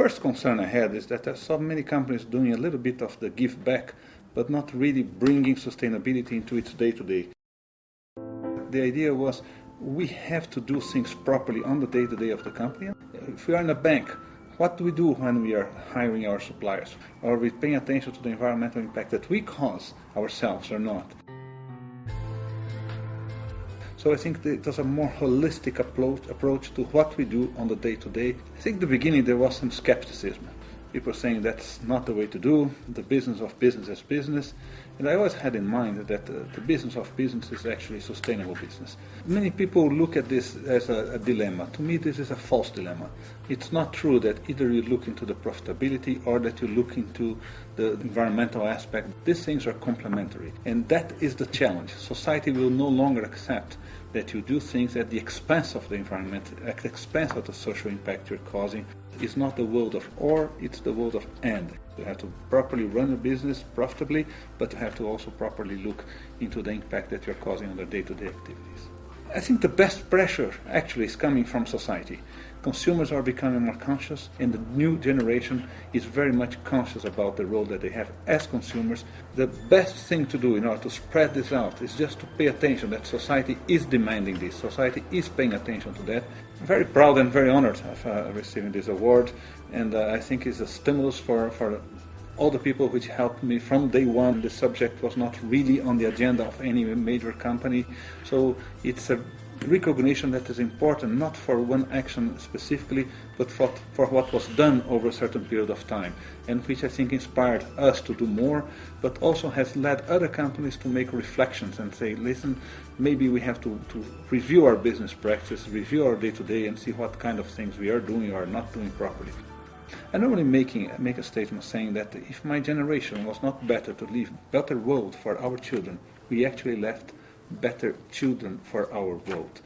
first concern I had is that I saw many companies doing a little bit of the give back, but not really bringing sustainability into its day-to-day. The idea was we have to do things properly on the day-to-day of the company. If we are in a bank, what do we do when we are hiring our suppliers? Are we paying attention to the environmental impact that we cause ourselves or not? So I think it was a more holistic approach to what we do on the day-to-day. I think at the beginning there was some skepticism. People saying that's not the way to do, the business of business is business. And I always had in mind that the business of business is actually sustainable business. Many people look at this as a dilemma. To me, this is a false dilemma. It's not true that either you look into the profitability or that you look into the environmental aspect. These things are complementary. And that is the challenge. Society will no longer accept that you do things at the expense of the environment, at the expense of the social impact you're causing. It's not the world of or, it's the world of and. You have to properly run a business profitably, but you have to also properly look into the impact that you're causing on their day-to-day activities. I think the best pressure actually is coming from society. Consumers are becoming more conscious, and the new generation is very much conscious about the role that they have as consumers. The best thing to do in order to spread this out is just to pay attention that society is demanding this, society is paying attention to that. I'm very proud and very honored of receiving this award, and I think it's a stimulus for all the people which helped me from day one. The subject was not really on the agenda of any major company, so it's a recognition that is important not for one action specifically, but for what was done over a certain period of time, and which I think inspired us to do more, but also has led other companies to make reflections and say, listen, maybe we have to review our business practice, review our day-to-day, and see what kind of things we are doing or not doing properly. I normally make a statement saying that if my generation was not better to leave a better world for our children, we actually left better children for our world.